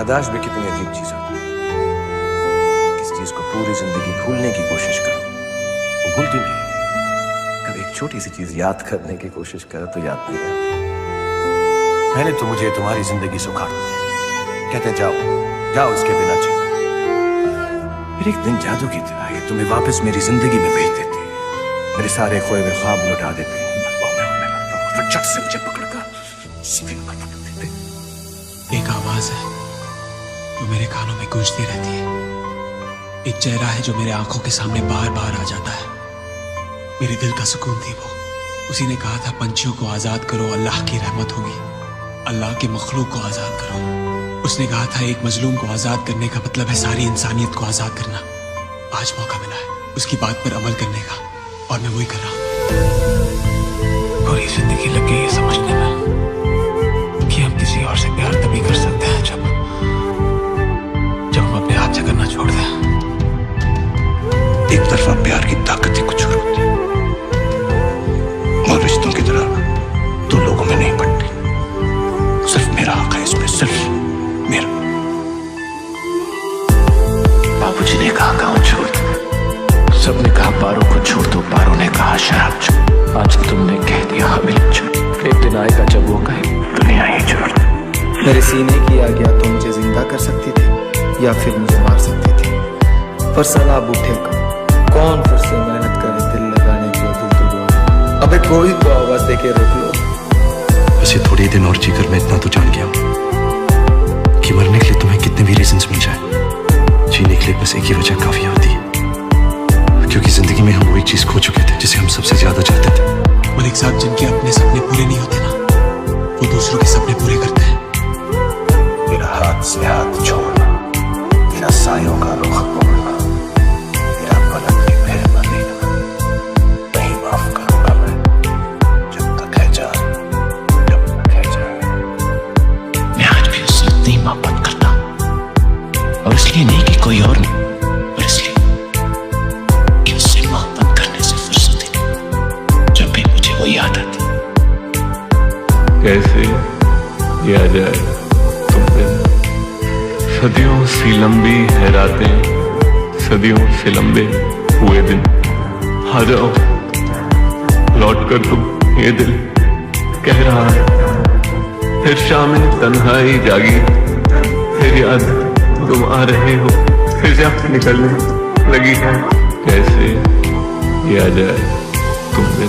यादाश्त भी कितनी अजीब चीज होती है। किस चीज को पूरी जिंदगी भूलने की कोशिश करो वो भूलती नहीं। कभी एक छोटी सी चीज याद करने की कोशिश करो तो याद नहीं आती। पहले तो मुझे तुम्हारी जिंदगी सुखाड़ दी, कहते जाओ जाओ इसके बिना जी। फिर एक दिन जादू की तरह ये तुम्हें वापस मेरी जिंदगी में भेज देते, मेरे सारे खोए हुए ख्वाब लौटा देते, फिर झट से मुझे पकड़कर सीधे ऊपर पटक देते। एक आवाज है जो मेरे कानों में गूंजती रहती है, एक चेहरा है जो मेरे आंखों के सामने बार बार आ जाता है। मेरे दिल का सुकून थी वो। उसी ने कहा था पंछियों को आजाद करो, अल्लाह की रहमत होगी। अल्लाह के मखलूक को आजाद करो। उसने कहा था एक मजलूम को आजाद करने का मतलब है सारी इंसानियत को आजाद करना। आज मौका मिला है उसकी बात पर अमल करने का, और मैं वही कर रहा हूं। पूरी जिंदगी लग गई है समझने में कि हम किसी और से प्यार तभी कर सकते हैं जब हम अपने आप से करना छोड़ दें। एक तरफा प्यार की ताकत ही कुछ और होती है, और रिश्तों की तरह दो लोगों में नहीं पड़ती। सिर्फ मेरा हक है इसमें, सिर्फ मेरा। बाबूजी ने कहा गांव छोड़ दो, सबने कहा पारों को छोड़ दो, पारों ने कहा शराब छोड़। आज तुमने कह दिया हमें छोड़। एक दिन आएगा जब वो कहे दुनिया ही छोड़ दो। मेरे सीने की आज्ञा तो मुझे जिंदा कर सकती थी या फिर मुझे मार सकती थी, पर सलाब उठे कौन फिर से मेहनत करे दिल लगाने को, दिल तोड़वा। अबे कोई तो आवाज देके रोक लो। वैसे थोड़ी दिन और जीकर मैं इतना तो जान गया हूं कि मरने के लिए तुम्हें कितने भी रीजंस मिल जाए, जीने के लिए बस एक ही वजह काफी होती है। क्योंकि जिंदगी में हम वही चीज खो चुके थे जिसे हम सबसे ज्यादा चाहते थे। मलिक साहब, जिनके अपने सपने पूरे नहीं होते ना, वो दूसरों के सपने पूरे करते हैं। मेरा हाथ से हाथ छोड़ना, मेरा सायों का रुख मोड़ना, मेरा पलक भी फेरना देना, नहीं माफ करूंगा मैं जब तक है जान, जब तक है जान। मैं आज भी उससे उतनी मोहब्बत करता हूं, और इसलिए नहीं कि कोई और नहीं, पर इसलिए कि उससे मोहब्बत करने से फुर्सत ही नहीं जब भी मुझे वो याद आती। कैसे किया जाए तुम पे सदियों सी लंबी है रातें, सदियों से लंबे हुए दिन। आ जाओ लौट कर तुम, ये दिल कह रहा है। फिर शामें तन्हाई जागी, फिर याद तुम आ रहे हो, फिर जब निकलने लगी है। कैसे किया जाए तुम पे।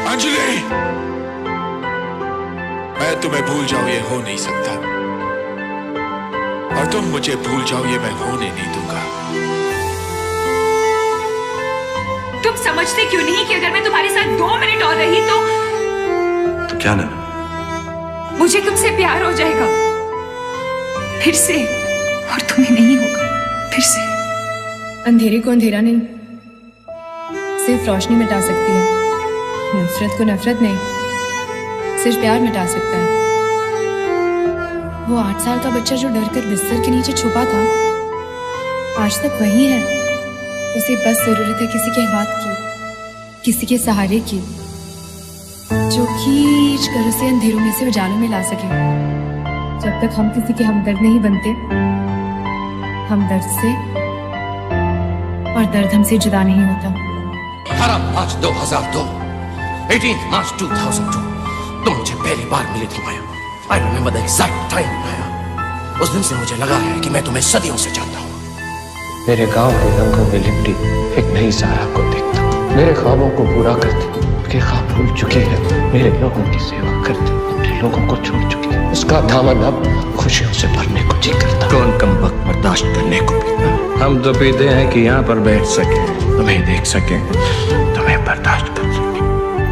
अंजलि, मैं तुम्हें भूल जाऊं ये हो नहीं सकता, और तुम मुझे भूल जाओ ये मैं होने नहीं दूंगा। तुम समझते क्यों नहीं कि अगर मैं तुम्हारे साथ 2 मिनट और रही तो क्या ना, मुझे तुमसे प्यार हो जाएगा फिर से, और तुम्हें नहीं होगा फिर से। अंधेरे को अंधेरा नहीं, सिर्फ रोशनी मिटा सकती है। नफरत को नफरत नहीं, सिर्फ प्यार मिटा सकता है। वो 8 साल का बच्चा जो डर कर बिस्तर के नीचे छुपा था, आज तक वही है। उसे बस जरूरत है किसी के बात की, किसी के सहारे की, जो खींच कर उसे अंधेरों में से उजालों में ला सके। जब तक हम किसी के हमदर्द नहीं बनते, हम दर्द से और दर्द हमसे जुदा नहीं होता। 18 मार्च 2002, 18 मार्च 2002 तुम मुझे पहली बार मिली थी माया। I remember the exact time माया। उस दिन से मुझे लगा है कि मैं तुम्हें सदियों से जानता हूँ। मेरे गांव के रंगों में लिपटी एक नई सारा को देखता, मेरे ख्वाबों को पूरा करती, उसके ख्वाब भूल चुकी है, मेरे लोगों की सेवा करती, अपने लोगों को छोड़ चुकी है। उसका दामन अब खुशियों से भरने को जी करता। कौन कम वक्त बर्दाश्त करने को पीता। हम तो पीते हैं कि यहाँ पर बैठ सके, तुम्हें देख सके, तुम्हें बर्दाश्त कर सके,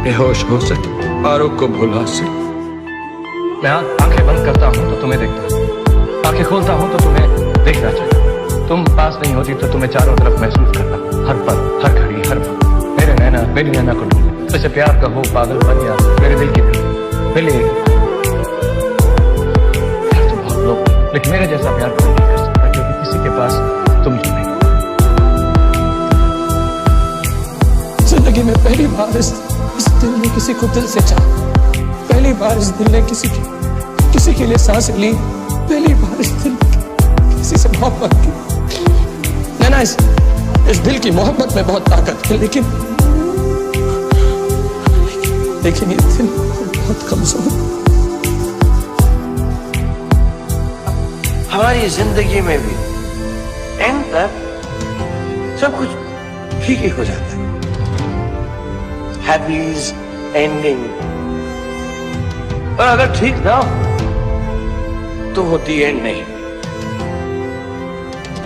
बेहोश हो सके, पारों को भुला सके। मैं आंखें बंद करता हूँ तो तुम्हें देखता हूँ, आंखें खोलता हूँ तो तुम्हें देखना चाहिए। तुम पास नहीं होती तो तुम्हें चारों तरफ महसूस करता, हर पल, हर घड़ी, हर पल। मेरे नैना मेरी नैना को ढूंढ, जैसे प्यार का हो पागल बन गया मेरे दिल की दिल। मिले प्यार तो बहुत लोग, लेकिन मेरे जैसा प्यार कोई नहीं कर सकता, क्योंकि किसी के पास तुम तो नहीं। जिंदगी में पहली बार इस दिल ने किसी को दिल से चाहा, पहली बार इस दिल ने किसी किसी के लिए सांस ली, पहली बार इस दिल किसी से मोहब्बत की। नैना, इस दिल की मोहब्बत में बहुत ताकत है, लेकिन ये दिल बहुत कमजोर। हमारी जिंदगी में भी एंड तक सब कुछ ठीक ही हो जाता है। हैप्पीज एंडिंग। और अगर ठीक ना हो तो होती एंड नहीं।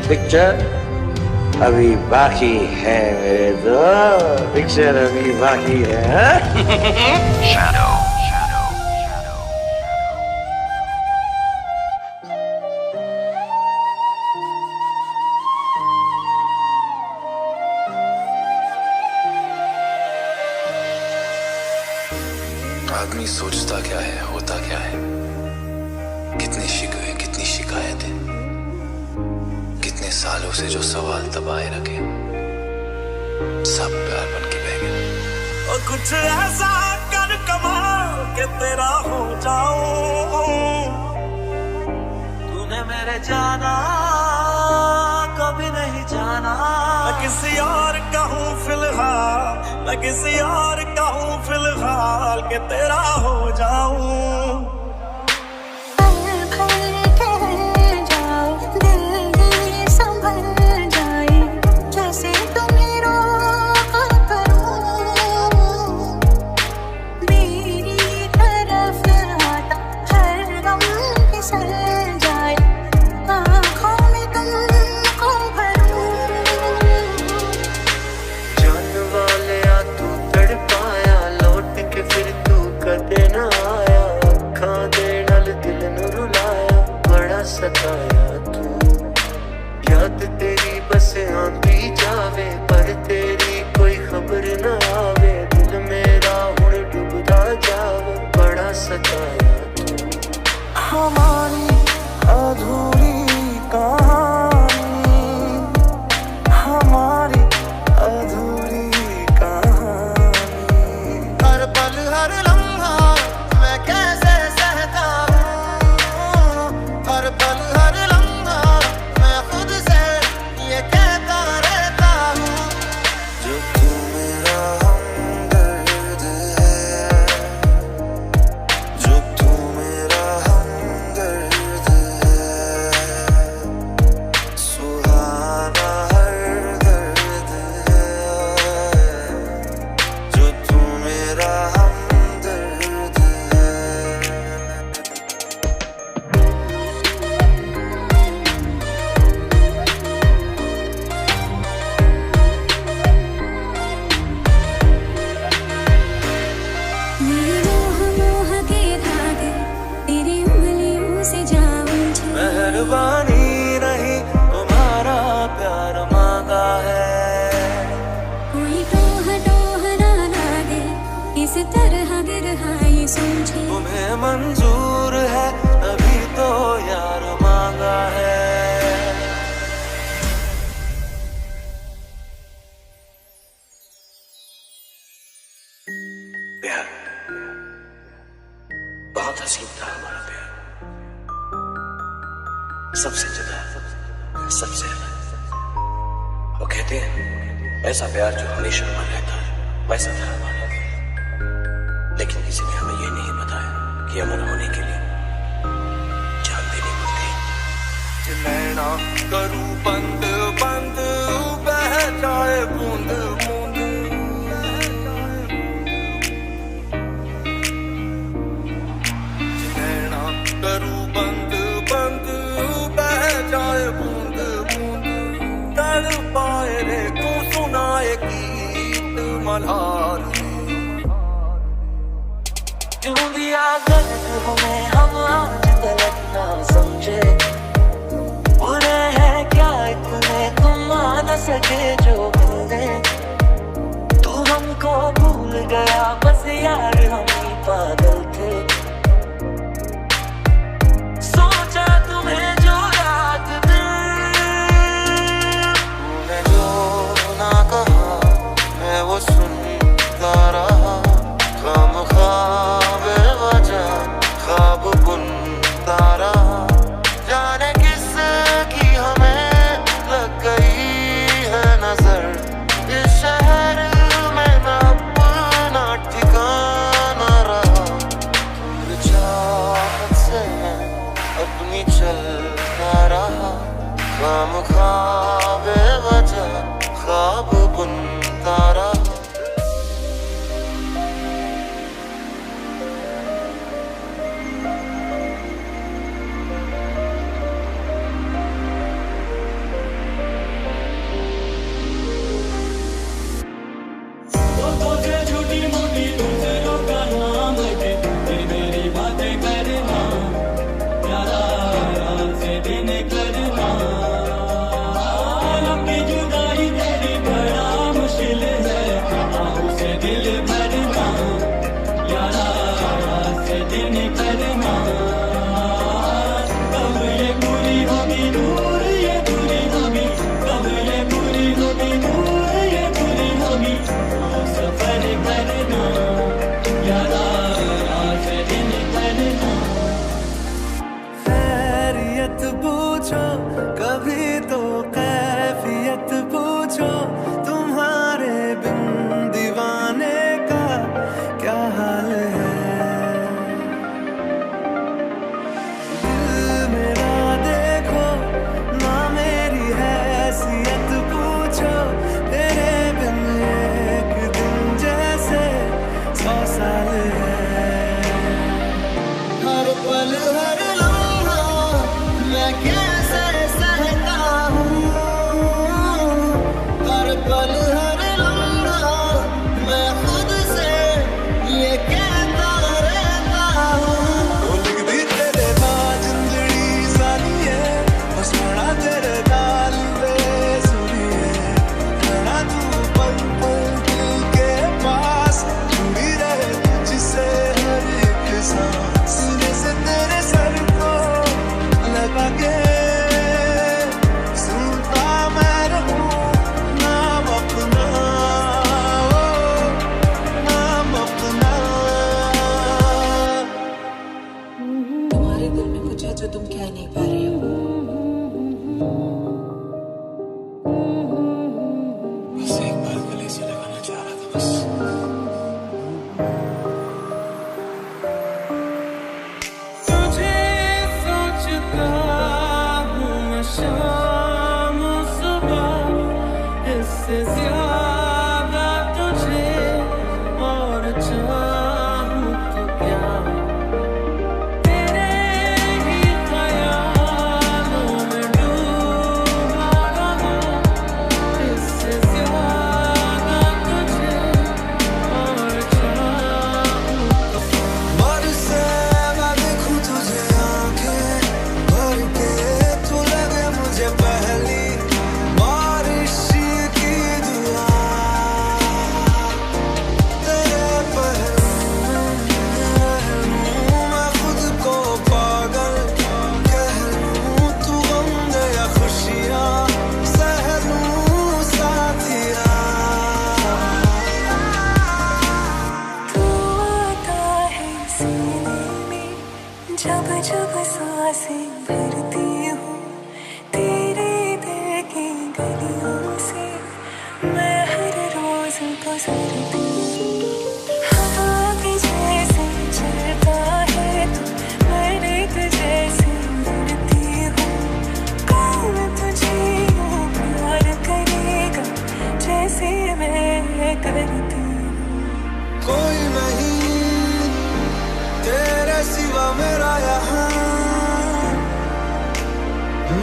पिक्चर अभी बाकी है मेरे दोस्त, पिक्चर अभी बाकी है। आदमी सोचता क्या है, होता क्या है, कितने शिकवे, कितनी शिकायतें, कितने सालों से जो सवाल दबाए रखे, सब प्यार बन के बह गए। और कुछ ऐसा कर कमाल के तेरा हो जाऊं, तूने मेरे जाना कभी नहीं जाना। मैं किसी और का हूँ फिलहाल, मैं किसी और का हूँ फिलहाल के तेरा हो जाऊं। सताया तू, याद तेरी बस आंधी जावे, पर तेरी कोई खबर न आवे। दिल मेरा हुण डूबदा जावे, बड़ा सताया तू। हमारी अधूरी कहानी, हमारी अधूरी कहानी। हर पल हर लम्हा मैं कैसे सहता हूँ, हर पल हर लम्हा मैं खुद से ये कहता रहता हूँ। जो तू मेरा हमदर्द है, जो तू मेरा हमदर्द है, सुहाना हर दर्द है, जो तू मेरा हमदर्द है। मेहरबानी नहीं तुम्हारा प्यार मांगा है, कोई टोह टोह ना लागे, इस तरह गिरहाई समझे। तुम्हें मंजूर है तभी तो यार मांगा है। प्यार बहुत हसीन था हमारा प्यार, सबसे जुदा, सबसे अलग। वो कहते हैं ऐसा प्यार जो हमेशा अमर रहता है, वैसा था हमारा। लेकिन किसी ने हमें ये नहीं बताया कि अमर होने के लिए जान देनी पड़ती। नैना करूं बंद बंद, बह जाए बूंद बूंद। नैना करूं बंद बंद, बह जाए बूंद बूंद। तड़पाए रे तू सुनाए गीत मल्हार ने, क्यों दिया गलत हमें हम आज तलक ना समझे। बुरे हैं क्या इतने तुम आ न सके जो बंदे, तू हमको भूल गया बस यार हम ही पागल थे। सोचा तुम्हें जो रात दिन, तूने जो ना कहा मैं वो सुनता रहा। खाम ख्वाब वजह ख्वाब बुन ही चलता रहा, खामखा बेवजह ख्वाब बुनता रहा। पूछो कभी तो कैफियत पूछो, तुम्हारे बिन दीवाने का क्या हाल है। दिल मेरा देखो ना मेरी हैसियत पूछो, तेरे बिन एक दिन जैसे 100 साल है। हर पल हर मैं कैसे सहता हूँ, हर पल हर लम्हा मैं खुद से ये कहता रहता हूँ। लिख दी तेरे नाल जिंदड़ी सारी है, बस बड़ा तेरे नाल बेसुरी है। ना तू पल पल दिल के पास जुड़ी रहे, जिसे हर एक सांस से तेरे सर को लगा के सुनता मैं रहूं नाम अपना, नाम अपना। तुम्हारे दिल में कुछ है जो तुम कह नहीं पा रहे हो। बस एक बार गले से लगाना चाह रहा था बस। शाम सुबह इससे ज्यादा तुझे और चाहूं तो क्या, तेरे ही ख्यालों में डूबा रहा, इससे ज्यादा तुझे और चाहूं तो क्या। बरसे मैं देखूं तुझे आंखें भर के, मुझे पहली बारिश की दुआ, तेरे पहलू मैं खुद को पागल कह लूं, तू गम दे या खुशियाँ सह लूं साथिया। तू आता है सीने में जब जब सांसें भरती हूँ, तेरे दिल की गलियों से मैं हर रोज गुजरती हूँ। हवा के जैसे चलता है तू, मैं रेत जैसे उड़ती हूँ। कौन तुझे यूं प्यार करेगा जैसे मैं करती हूँ। कोई नहीं तेरे सिवा मेरा यहाँ,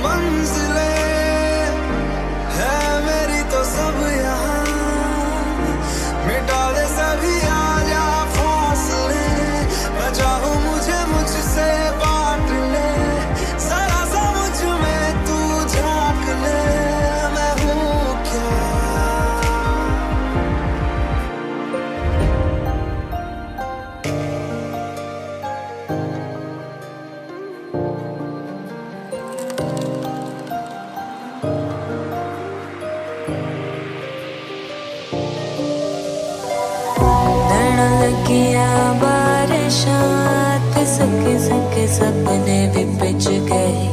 मंजिले है मेरी तो सब यहाँ, मिटा दे सभी आजा फासले, मैं चाहूँ मुझे मुझसे बांट ले, जरा सा मुझ में तू झांक ले, मैं हूँ क्या। लगिया बारिशात सके सके सपने भी पिच गए।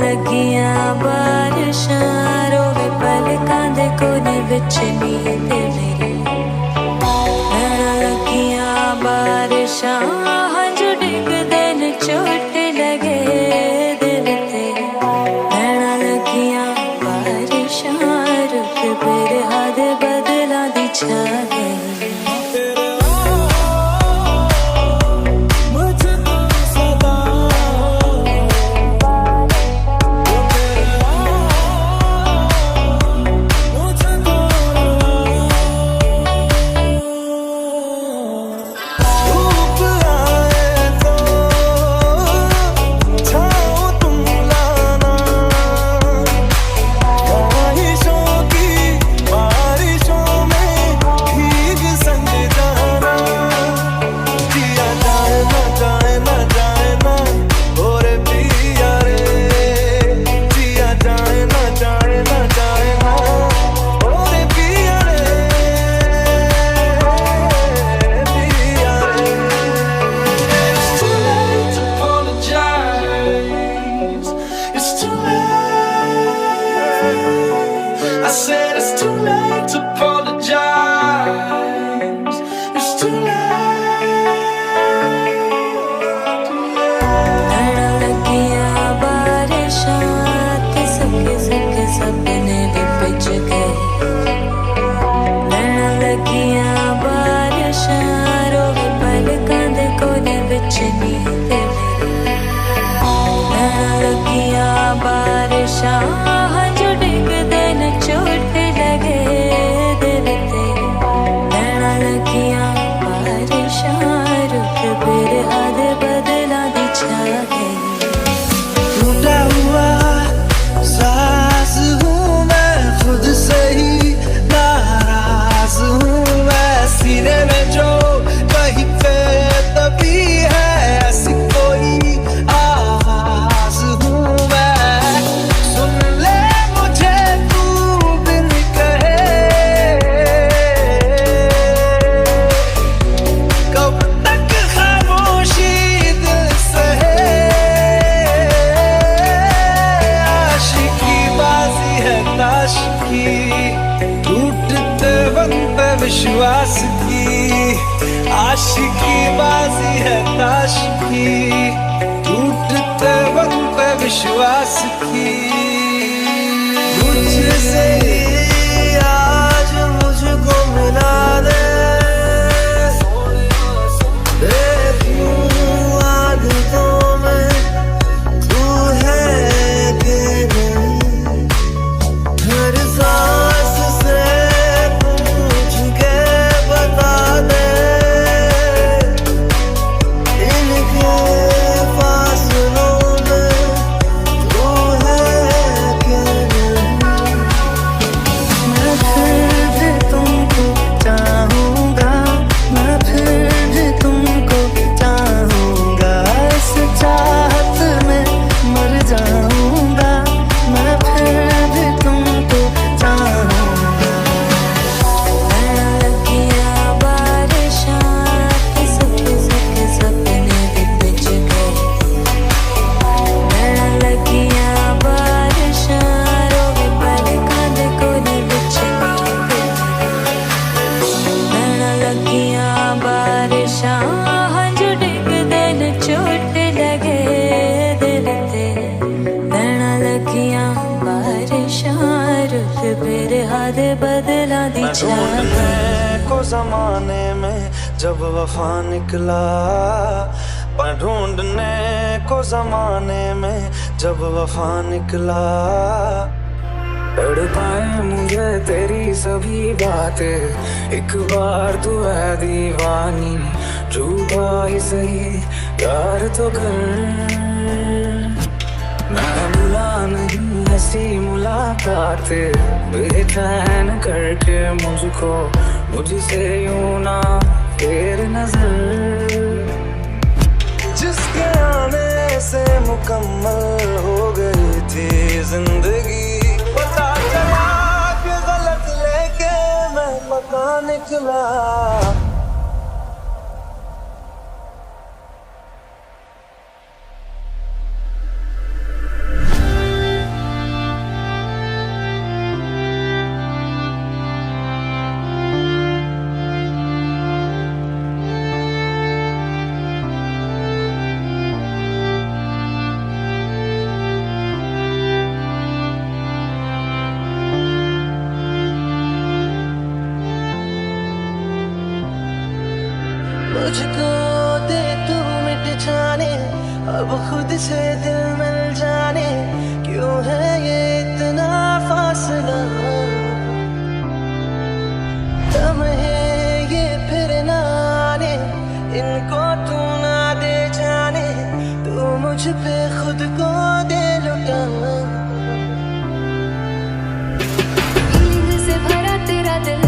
लगिया बारिशां रोवे पलकां दे कोने विच नींद मेरी। लगिया बारिशां हंझ डिगदे न छोटे विश्वास की, आशिकी बाजी है ताश की, टूटते वक्त पे विश्वास की। मुझसे आज मुझको मिला दे, आदतों में तू है कि नहीं, हर सांस से पूछ के बता दे, इनके फासलों में तू है कि नहीं। मैं फिर भी तुमको चाहूँगा, मैं फिर भी तुमको चाहूँगा, इस चाहत में मर जाऊँगा, मैं फिर भी तुमको चाहूँगा। लगियां बारिशां किसके सपने भी बिछ गए, लगियां बारिशां रोवे पलकां दे कोने बिछ गए, लगियां बारिशां हंझ डिगदे न चोट लगे दिल ते, लगियां बारिशां रुत फिर हाथ बदला दी छावे को जमाने में जब वफा निकला, पर ढूंढने को जमाने में जब वफा निकला। तड़पाए मुझे तेरी सभी बातें, एक बार तू है दीवानी, झूठा ही सही प्यार तो कर। मैं भुला नहीं हंसी मुलाकातें, बेचैन करके मुझको मुझसे यूं ना फेर नजर। जिसके आने से मुकम्मल हो गई थी जिंदगी, पता चला कि गलत लेके मैं मकान निकला। मुझको दे तू मिट जाने, अब खुद से दिल मिल जाने, क्यों है ये इतना फासला। दम है ये फिर ना आने, इनको तू ना दे जाने, तू मुझ पे खुद को दे लुटा। से भरा तेरा दिल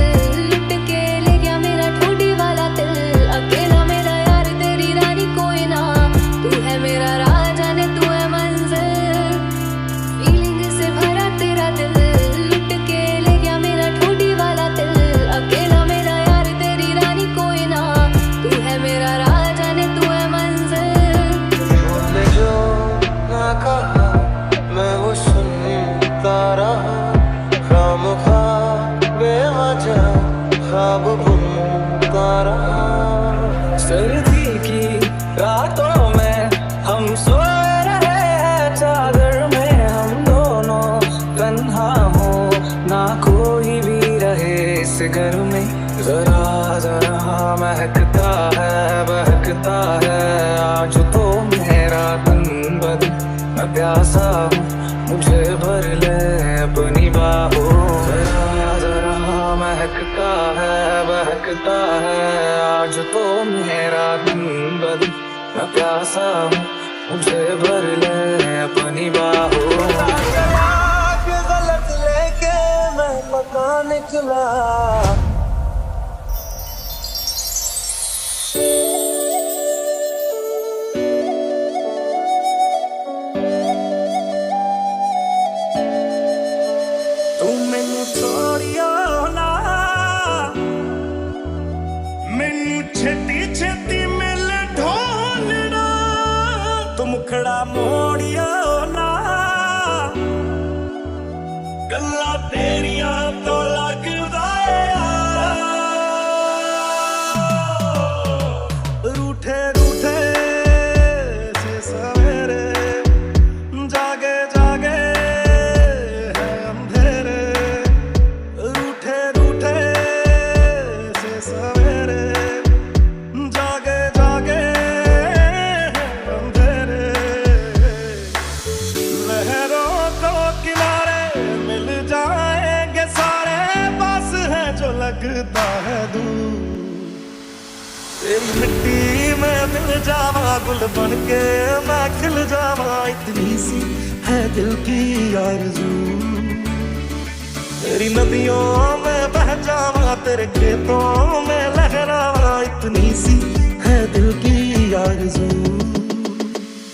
लुट के ले गया मेरा ठोडी वाला दिल, अकेला मेरा यार तेरी रानी कोई ना, तू है मेरा राजा ने तू है मंजिल। फीलिंग से भरा तेरा दिल लुट के ले गया मेरा ठोडी वाला दिल, अकेला मेरा यार तेरी रानी कोई ना, तू है मेरा राजा ने तू है मंजिल। तूने जो ना कहा मैं वो सुनता रहा, खामखा बेवजह ख्वाब बुनता रहा। सर्दी की रातों में हम सोए रहे हैं चादर में, हम दोनों तन्हा हो ना कोई भी रहे इस घर में। जरा जरा महकता है बहकता है आज तो मेरा तन बदन, मैं प्यासा हूँ मुझे भर ले अपनी बाहों। जरा जरा महकता है बहकता है आज तो मेरा दिन बदन, मैं प्यासा हूँ मुझे भर ले अपनी बाहों। गलत लेके मैं मकान निकला। मुखड़ा मोड़िया ना, गल्ला तेरिया तो लगदा यार, लगता है दूर। तेरी मिट्टी में मिल जावा, गुल बन के मैं खिल जावा, इतनी सी है दिल की आरज़ू। तेरी नदियों में बह जावा, तेरे खेतों में लहरावा, इतनी सी है दिल की आरज़ू।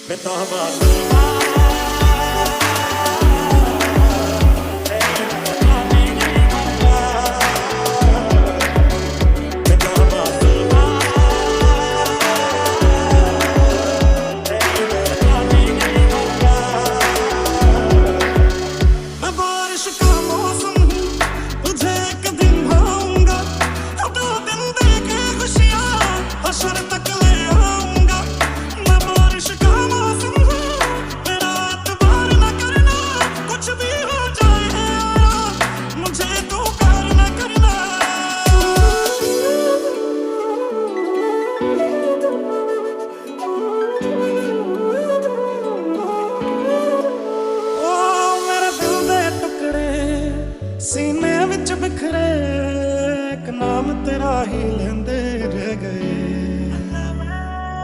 बेताबा सीने विच बिखरे, एक नाम तेरा ही लेंदे रह गए।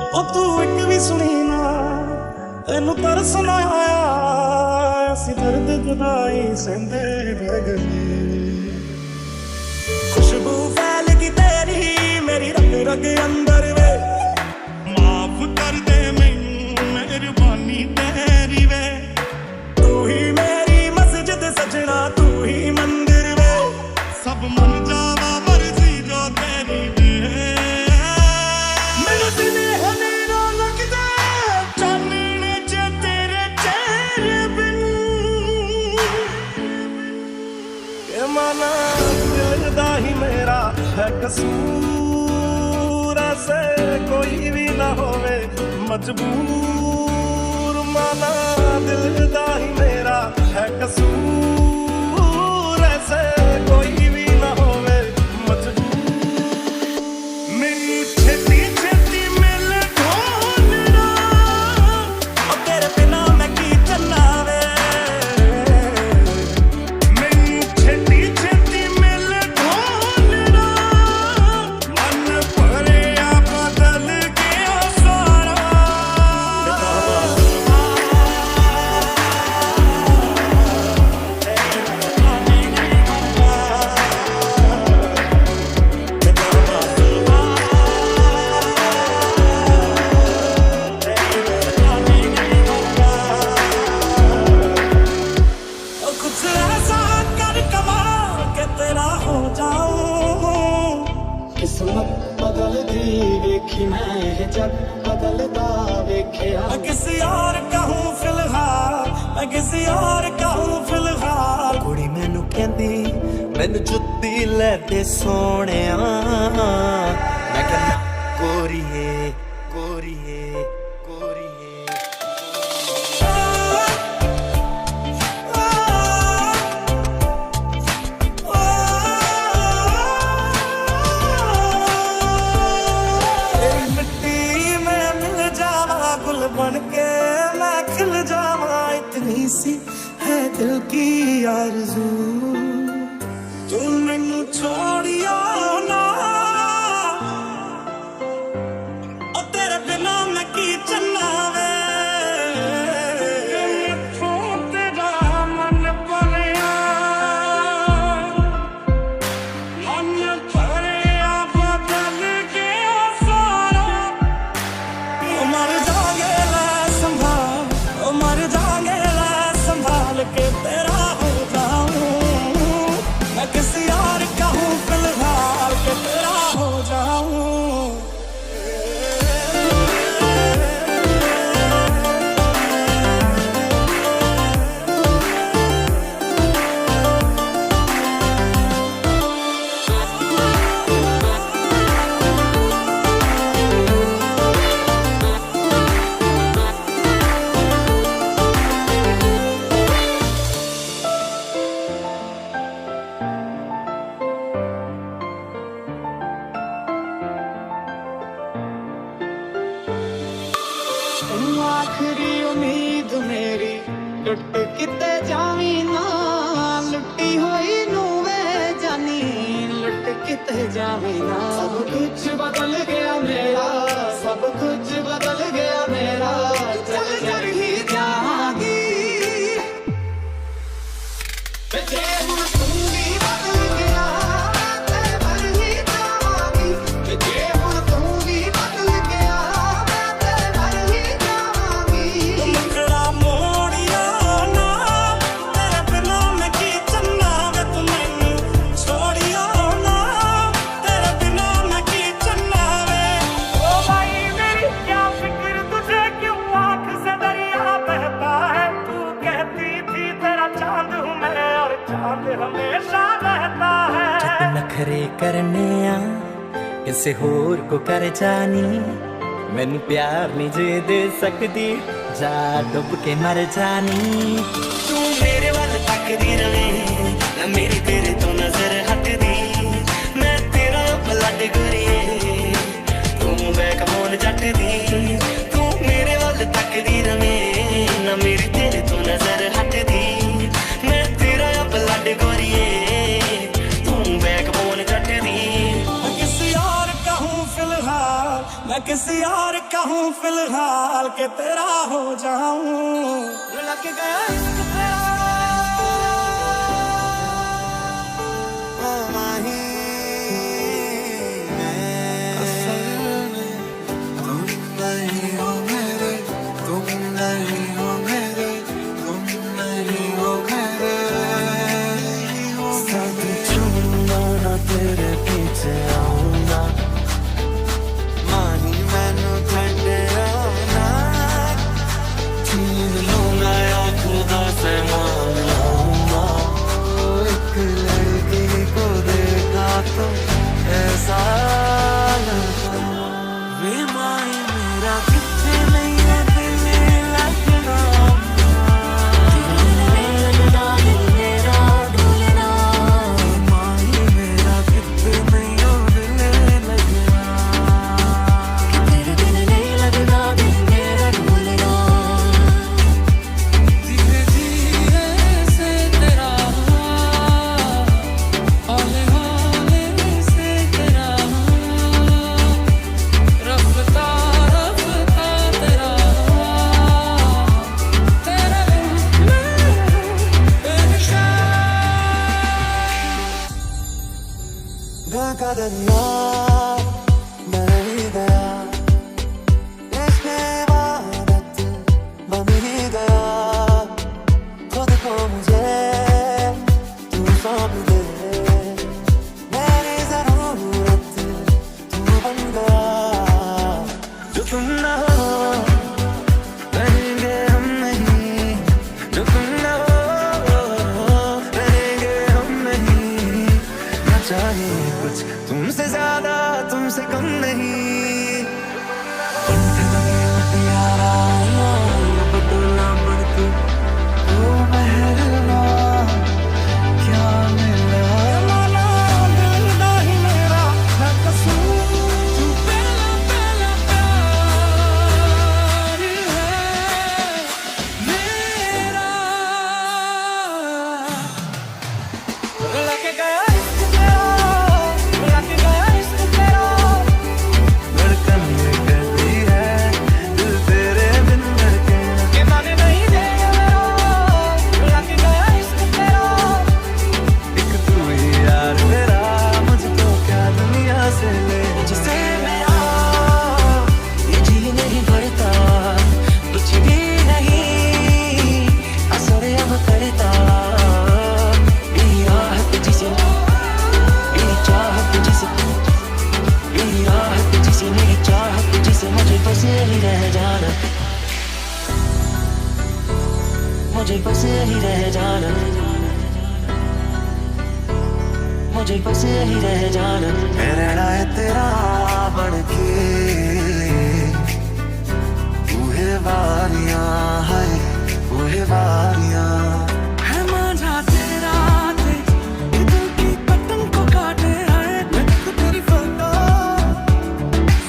ओ तू एक भी सुनी ना, तेनू तरस ना आया, असी दर्द जुदाई सहंदे रह गए। खुशबू फैल गई तेरी मेरी रग रग अंदर वे, माफ कर दे मैनू मेहरबानी तेरी वे। तू ही मेरी मस्जिद सजना, तू ही मंदिर वे, सब मन जावा मर्जी जो तेरी वे। मैनू दिने हनेरा लगदा चानने च तेरे चेहरे बिन, के माना दिल दा ही मेरा है कसूर, ऐसे कोई भी ना होवे मजबूर। माना दिल दा ही मेरा है कसूर, ऐसे कोई भी ना होवे मजबूर। मेरी छेती छेती मिल ढोलना, और तेरे बिना मैं की चलना वे। मेरी छेती छेती मिल ढोलना, मन भरे बदल गया सारा। कुछ ऐसा कर कमाल के तेरा हो जाऊं, किस्मत बदल दी देखी मैं, जग बदलदा वेख्या। मैं किसी और का हूं फिलहाल, मैं किसी और का हूं फिलहाल। कुड़ी मैनू कहंदी मैनू जुत्ती ले दे सोहणिया, मैं कहना गोरीए गोरीए गोरीए। तेरी मिट्टी में मिल जावा, गुल बन के मैं खिल जावा, इतनी सी है दिल की आरज़ू। तू मैनू छोड़ियो ना, और तेरे बिना मैं की चलना वे। तेरा मन भरिया, मन भरिया बदल गया सारा। ओ मर जागे ला संभाल, ओ मर जागे ला संभाल के तेरा हो जाऊं। मैं किसी और का हूं फिलहाल के तेरा हो जाऊं। आखिरी उम्मीद मेरी टुट किते जावी ना, लुटी होई नू वे जानी लुट किते जावेगा। सब कुछ बदल गया मेरा, सब कुछ बदल गया मेरा, चल कर ही जाऊंगी। जे हुण तू भी बदल गया, मैं तेरे भर ही जावांगी। जे हुण तू भी बदल गया, मैं तेरे भर ही जावांगी। मुखड़ा मोड़िया ना, तेरे बिना मैं की चलना वे, तू मैनू छोड़िया ना, तेरे बिना मैं की चलना वे। ओ भाई मेरी क्या फिक्र तुझे, क्यों आँख से दरिया बहता है। तू कहती थी तेरा चांद हूँ मैं, और चांद हमेशा रहता है। नखरे करने आ किसे होर को कर जानी, मैनू प्यार नहीं जे दे सकती, जा डुब के मर जानी। तू मेरे वाल तकदी रवे, ना मेरी तेरे तो नजर हटदी, मैं तेरा ब्लड गोरिए, तू बैकबोन जट दी। तू मेरे वाल तकदी रवे, ना मेरी तेरे तो नजर हटदी, मैं तेरा ब्लड गोरिए, तू बैकबोन जट दी। मैं किसी और का हूँ फिलहाल, मैं किसी और का हूँ फिलहाल, के तेरा हो जाऊं। लग गया इश्क तेरा, ओ माही असल में तुम नहीं हो मेरे, तुम नहीं हो मेरे, तुम नहीं हो मेरे। साथ छूना ना तेरे पीछे आऊंगा, माही मैनू छड्डे ना, छीन लूंगा या खुदा से मांग लूंगा। एक लड़की को देखा तो ऐसा लगा, वे माई मेरा कितने नहीं है दिल लगना, दिल मेरा ढूंढना। माई मेरा कितने नहीं हो दिल लगना, तेरे दिल नहीं लगना, दिल मेरा ढूंढना। धीरे धीरे से तेरा, हौले हौले से तेरा, रफ्ता रफ्ता तेरा, तेरा दिल का दरिया बह ही गया, इसकी इबादत बन ही गया। खुद को मुझे तू सौंप दे, मेरी जरूरत तू बन गया। जो तुम ना हो रहेंगे हम नहीं, जो तुम ना हो रहेंगे हम नहीं। ना चाहिए कुछ तुमसे ज्यादा, तुमसे कम नहीं। कंठ लगे प्यारा बदला मन तू, ओ महरवा क्या मिला। माना दिल नहीं मेरा ना कसूर, तू पहला पहला प्यार है मेरा। लग गया इश्क तेरा, लग गया इश्क तेरा, धड़कन ये कहती है दिल तेरे बिन धड़के के माने नहीं देगा मेरा। लग गया इश्क तेरा, एक तू ही यार मेरा, मुझको क्या दुनिया से ले। जिसे मेरा ये जी नहीं भरता, कुछ भी नहीं असर अब करता। मेरी राहत जिसे, मेरी चाहत जिसे, मेरी राहत जिसे, मेरी चाहत जिसे, मुझे बस यही रह जाना, मुझे बस यही रह जाना, मुझे बस यही रह जाना। रहना है तेरा बढ़ के, तू है वारियां है, तू है वारियां है। मांझा तेरा थे, ये दिल की पतंग को काटे है, मैं तो तेरी फोटो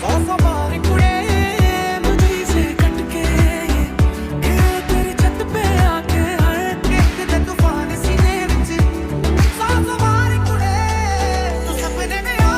सासा मारे कुड़े, मुझे से कट के गिरे तेरी छत पे आके है, एक दे तूफान सीने विच सासा मारे कुड़े, तू सपने में आ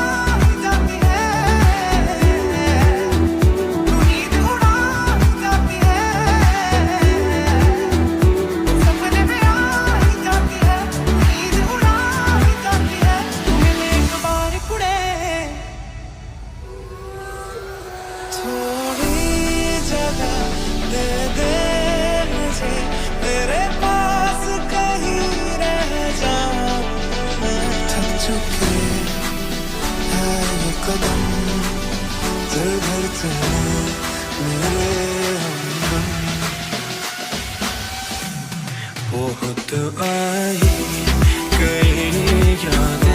बहुत आई कई यादें